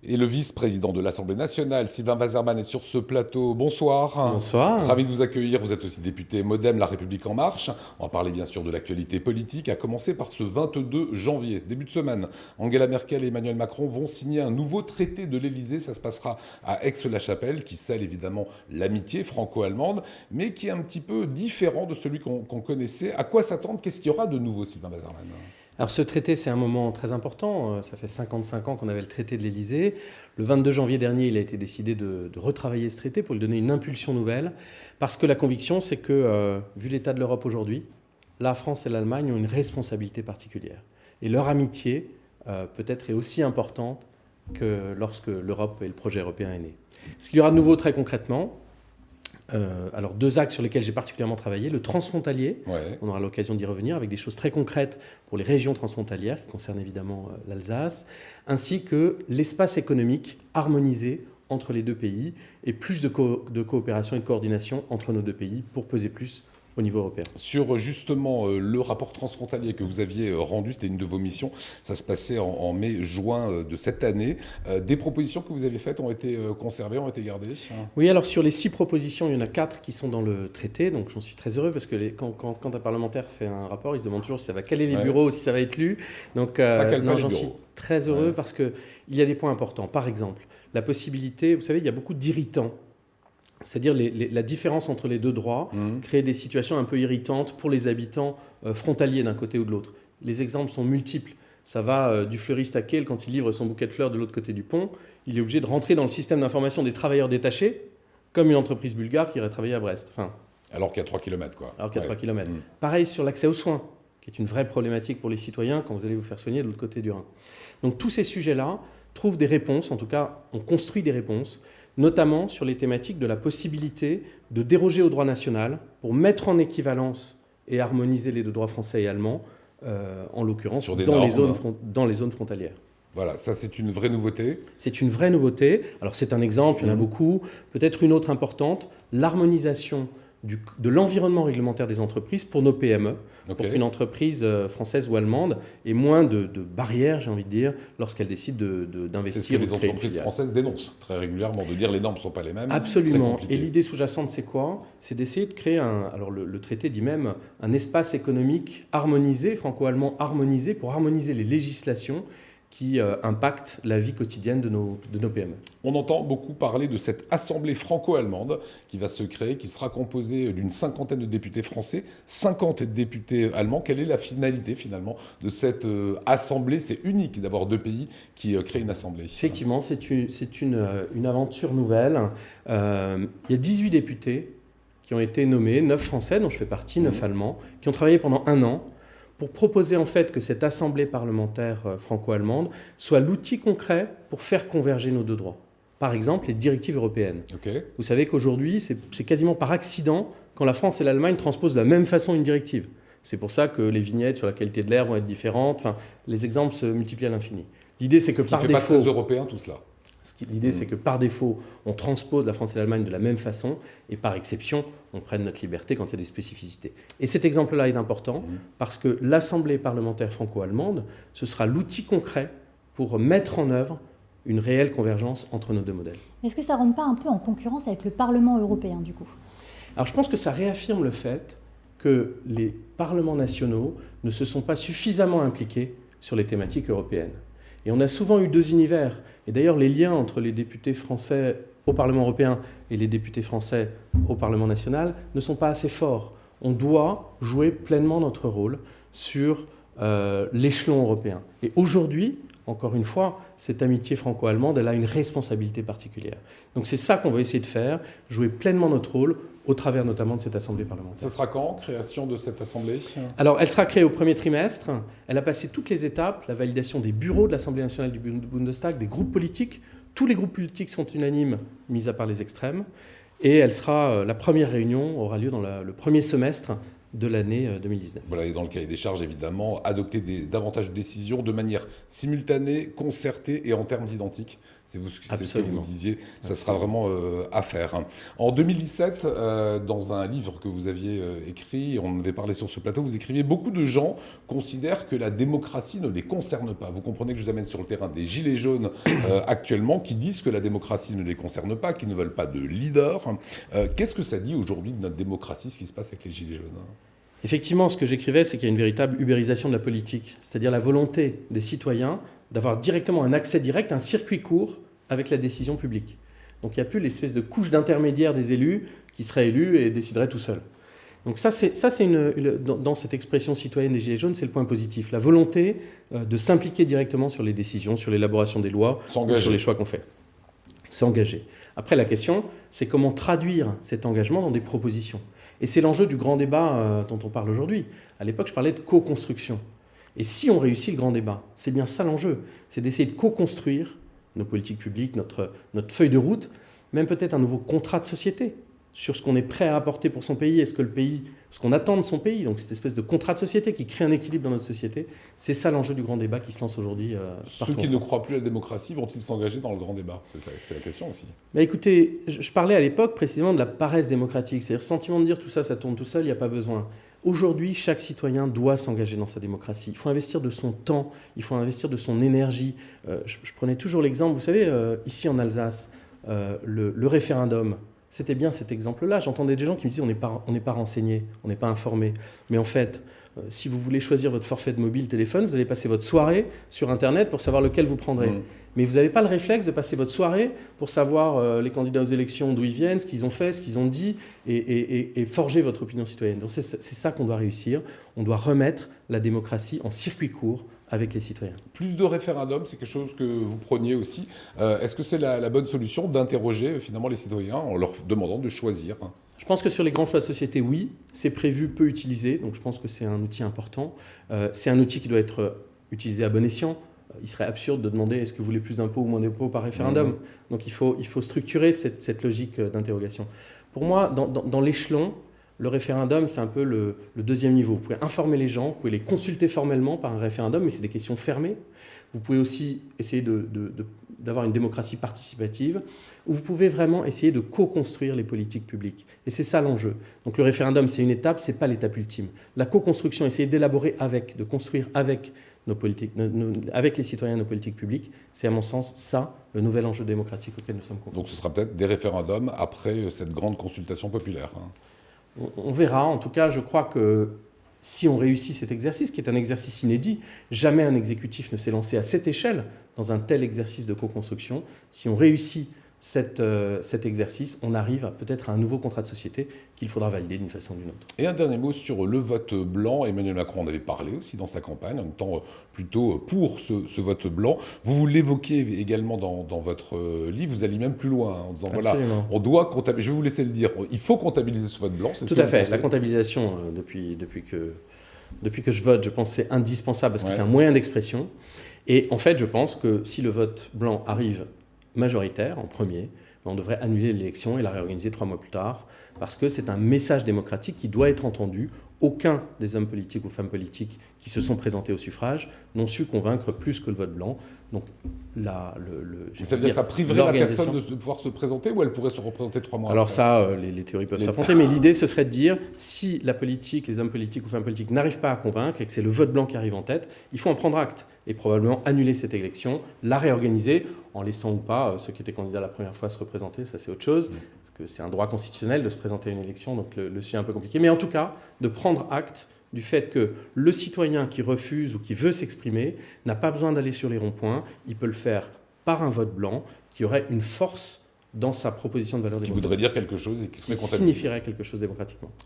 Et le vice-président de l'Assemblée nationale, Sylvain Waserman, est sur ce plateau. Bonsoir. Bonsoir. Ravi de vous accueillir. Vous êtes aussi député MoDem, La République En Marche. On va parler bien sûr de l'actualité politique, à commencer par ce 22 janvier, ce début de semaine. Angela Merkel et Emmanuel Macron vont signer un nouveau traité de l'Élysée. Ça se passera à Aix-la-Chapelle, qui scelle évidemment l'amitié franco-allemande, mais qui est un petit peu différent de celui qu'on connaissait. À quoi s'attendre? Qu'est-ce qu'il y aura de nouveau, Sylvain Waserman? Alors ce traité, c'est un moment très important. Ça fait 55 ans qu'on avait le traité de l'Élysée. Le 22 janvier dernier, il a été décidé de retravailler ce traité pour lui donner une impulsion nouvelle, parce que la conviction, c'est que, vu l'état de l'Europe aujourd'hui, la France et l'Allemagne ont une responsabilité particulière. Et leur amitié, peut-être, est aussi importante que lorsque l'Europe et le projet européen est né. Ce qu'il y aura de nouveau très concrètement, alors deux axes sur lesquels j'ai particulièrement travaillé, le transfrontalier, on aura l'occasion d'y revenir avec des choses très concrètes pour les régions transfrontalières qui concernent évidemment l'Alsace, ainsi que l'espace économique harmonisé entre les deux pays et plus de coopération et de coordination entre nos deux pays pour peser plus au niveau européen. Sur justement le rapport transfrontalier que vous aviez rendu, c'était une de vos missions, ça se passait en mai-juin de cette année. Des propositions que vous avez faites ont été conservées, ont été gardées? Oui, alors sur les 6 propositions, il y en a 4 qui sont dans le traité, donc j'en suis très heureux parce que quand un parlementaire fait un rapport, il se demande toujours si ça va caler les bureaux, si ça va être lu. Donc non, j'en suis très heureux parce qu'il y a des points importants. Par exemple, la possibilité, vous savez, il y a beaucoup d'irritants. C'est-à-dire la différence entre les deux droits crée des situations un peu irritantes pour les habitants frontaliers d'un côté ou de l'autre. Les exemples sont multiples. Ça va du fleuriste à Kehl, quand il livre son bouquet de fleurs de l'autre côté du pont, il est obligé de rentrer dans le système d'information des travailleurs détachés, comme une entreprise bulgare qui irait travailler à Brest. Enfin, alors qu'il y a 3 km, quoi. Alors qu'il y a 3 km. Pareil sur l'accès aux soins, qui est une vraie problématique pour les citoyens quand vous allez vous faire soigner de l'autre côté du Rhin. Donc tous ces sujets-là trouvent des réponses, en tout cas on construit des réponses, notamment sur les thématiques de la possibilité de déroger au droit national pour mettre en équivalence et harmoniser les deux droits français et allemands, en l'occurrence dans les zones frontalières. Voilà, ça c'est une vraie nouveauté. C'est une vraie nouveauté. Alors c'est un exemple, il y en a beaucoup. Peut-être une autre importante, l'harmonisation de l'environnement réglementaire des entreprises pour nos PME, pour qu'une entreprise française ou allemande ait moins de barrières, j'ai envie de dire, lorsqu'elle décide d'investir. C'est ce que les entreprises françaises dénoncent très régulièrement, de dire les normes ne sont pas les mêmes. Absolument. Et l'idée sous-jacente, c'est quoi? C'est d'essayer de créer alors le traité dit même un espace économique harmonisé, franco-allemand harmonisé, pour harmoniser les législations qui impactent la vie quotidienne de nos PME. On entend beaucoup parler de cette assemblée franco-allemande qui va se créer, qui sera composée d'une 50aine de députés français, 50 députés allemands. Quelle est la finalité finalement de cette assemblée? C'est unique d'avoir deux pays qui créent une assemblée. Effectivement, c'est une aventure nouvelle. Il y a 18 députés qui ont été nommés, 9 Français, dont je fais partie, 9 Allemands, qui ont travaillé pendant un an pour proposer en fait que cette assemblée parlementaire franco-allemande soit l'outil concret pour faire converger nos deux droits. Par exemple, les directives européennes. Vous savez qu'aujourd'hui, c'est quasiment par accident quand la France et l'Allemagne transposent de la même façon une directive. C'est pour ça que les vignettes sur la qualité de l'air vont être différentes. Enfin, les exemples se multiplient à l'infini. L'idée, c'est que par défaut... Ce qui ne fait pas très européen, tout cela. L'idée, c'est que par défaut, on transpose la France et l'Allemagne de la même façon, et par exception, on prenne notre liberté quand il y a des spécificités. Et cet exemple-là est important, parce que l'Assemblée parlementaire franco-allemande, ce sera l'outil concret pour mettre en œuvre une réelle convergence entre nos deux modèles. Est-ce que ça ne rentre pas un peu en concurrence avec le Parlement européen, du coup? Alors je pense que ça réaffirme le fait que les parlements nationaux ne se sont pas suffisamment impliqués sur les thématiques européennes. Et on a souvent eu deux univers. Et d'ailleurs, les liens entre les députés français au Parlement européen et les députés français au Parlement national ne sont pas assez forts. On doit jouer pleinement notre rôle sur l'échelon européen. Et aujourd'hui, encore une fois, cette amitié franco-allemande, elle a une responsabilité particulière. Donc c'est ça qu'on va essayer de faire, jouer pleinement notre rôle au travers notamment de cette assemblée parlementaire. Ça sera quand, création de cette assemblée? Alors, elle sera créée au premier trimestre. Elle a passé toutes les étapes, la validation des bureaux de l'Assemblée nationale du Bundestag, des groupes politiques. Tous les groupes politiques sont unanimes, mis à part les extrêmes. Et elle sera, la première réunion aura lieu dans le premier semestre de l'année 2019. Voilà, et dans le cahier des charges, évidemment, adopter davantage de décisions de manière simultanée, concertée et en termes identiques. C'est ce que vous disiez, ça sera vraiment à faire. En 2017, dans un livre que vous aviez écrit, on en avait parlé sur ce plateau, vous écriviez « Beaucoup de gens considèrent que la démocratie ne les concerne pas ». Vous comprenez que je vous amène sur le terrain des gilets jaunes actuellement, qui disent que la démocratie ne les concerne pas, qui ne veulent pas de leader. Qu'est-ce que ça dit aujourd'hui de notre démocratie, ce qui se passe avec les gilets jaunes ? Effectivement, ce que j'écrivais, c'est qu'il y a une véritable ubérisation de la politique, c'est-à-dire la volonté des citoyens d'avoir directement un accès direct, un circuit court avec la décision publique. Donc il n'y a plus l'espèce de couche d'intermédiaire des élus qui seraient élus et décideraient tout seuls. Donc dans cette expression citoyenne des Gilets jaunes, c'est le point positif. La volonté de s'impliquer directement sur les décisions, sur l'élaboration des lois, sur les choix qu'on fait. S'engager. Après, la question, c'est comment traduire cet engagement dans des propositions. Et c'est l'enjeu du grand débat dont on parle aujourd'hui. À l'époque, je parlais de co-construction. Et si on réussit le grand débat, c'est bien ça l'enjeu. C'est d'essayer de co-construire nos politiques publiques, notre feuille de route, même peut-être un nouveau contrat de société sur ce qu'on est prêt à apporter pour son pays et ce qu'on attend de son pays. Donc cette espèce de contrat de société qui crée un équilibre dans notre société, c'est ça l'enjeu du grand débat qui se lance aujourd'hui partout. Ceux qui ne croient plus à la démocratie vont-ils s'engager dans le grand débat ? C'est la question aussi. Mais écoutez, je parlais à l'époque précisément de la paresse démocratique, c'est-à-dire le sentiment de dire tout ça, ça tourne tout seul, il n'y a pas besoin. Aujourd'hui, chaque citoyen doit s'engager dans sa démocratie. Il faut investir de son temps, il faut investir de son énergie. Je prenais toujours l'exemple, vous savez, ici en Alsace, le référendum, c'était bien cet exemple-là. J'entendais des gens qui me disaient on n'est pas renseignés, on n'est pas informés. Mais en fait, si vous voulez choisir votre forfait de mobile téléphone, vous allez passer votre soirée sur Internet pour savoir lequel vous prendrez. Mais vous n'avez pas le réflexe de passer votre soirée pour savoir les candidats aux élections, d'où ils viennent, ce qu'ils ont fait, ce qu'ils ont dit, et forger votre opinion citoyenne. Donc c'est ça qu'on doit réussir. On doit remettre la démocratie en circuit court avec les citoyens. Plus de référendums, c'est quelque chose que vous preniez aussi. Est-ce que c'est la bonne solution d'interroger finalement les citoyens en leur demandant de choisir ? Je pense que sur les grands choix de société, oui, c'est prévu, peu utilisé, donc je pense que c'est un outil important. C'est un outil qui doit être utilisé à bon escient. Il serait absurde de demander est-ce que vous voulez plus d'impôts ou moins d'impôts par référendum. Donc il faut structurer cette logique d'interrogation. Pour moi, dans l'échelon, le référendum, c'est un peu le deuxième niveau. Vous pouvez informer les gens, vous pouvez les consulter formellement par un référendum, mais c'est des questions fermées. Vous pouvez aussi essayer d'avoir une démocratie participative, où vous pouvez vraiment essayer de co-construire les politiques publiques. Et c'est ça l'enjeu. Donc le référendum, c'est une étape, ce n'est pas l'étape ultime. La co-construction, essayer d'élaborer de construire avec nos politiques, avec les citoyens nos politiques publiques, c'est à mon sens ça, le nouvel enjeu démocratique auquel nous sommes confrontés. Donc ce sera peut-être des référendums après cette grande consultation populaire. On verra. En tout cas, je crois que si on réussit cet exercice, qui est un exercice inédit, jamais un exécutif ne s'est lancé à cette échelle dans un tel exercice de co-construction. Si on réussit cet exercice, on arrive peut-être à un nouveau contrat de société qu'il faudra valider d'une façon ou d'une autre. Et un dernier mot sur le vote blanc. Emmanuel Macron en avait parlé aussi dans sa campagne, en étant plutôt pour ce vote blanc. Vous l'évoquez également dans votre livre, vous allez même plus loin en disant Absolument. Voilà, on doit comptabiliser, je vais vous laisser le dire, il faut comptabiliser ce vote blanc. Tout à fait, la comptabilisation, depuis que je vote, je pense que c'est indispensable parce que c'est un moyen d'expression. Et en fait, je pense que si le vote blanc arrive majoritaire en premier, on devrait annuler l'élection et la réorganiser 3 mois plus tard, parce que c'est un message démocratique qui doit être entendu. Aucun des hommes politiques ou femmes politiques qui se sont présentés au suffrage n'ont su convaincre plus que le vote blanc. Donc ça veut dire que ça priverait la personne de pouvoir se présenter, ou elle pourrait se représenter 3 mois Alors après. ça, les théories peuvent s'affronter, mais l'idée, ce serait de dire, si la politique, les hommes politiques ou femmes politiques n'arrivent pas à convaincre et que c'est le vote blanc qui arrive en tête, il faut en prendre acte et probablement annuler cette élection, la réorganiser, en laissant ou pas ceux qui étaient candidats la première fois se représenter, ça c'est autre chose, parce que c'est un droit constitutionnel de se présenter à une élection, donc le sujet est un peu compliqué. Mais en tout cas, de prendre acte du fait que le citoyen qui refuse ou qui veut s'exprimer n'a pas besoin d'aller sur les ronds-points, il peut le faire par un vote blanc qui aurait une force dans sa proposition de valeur démocratique. Qui voudrait dire quelque chose et qui serait comptabilisé. Signifierait quelque chose démocratiquement.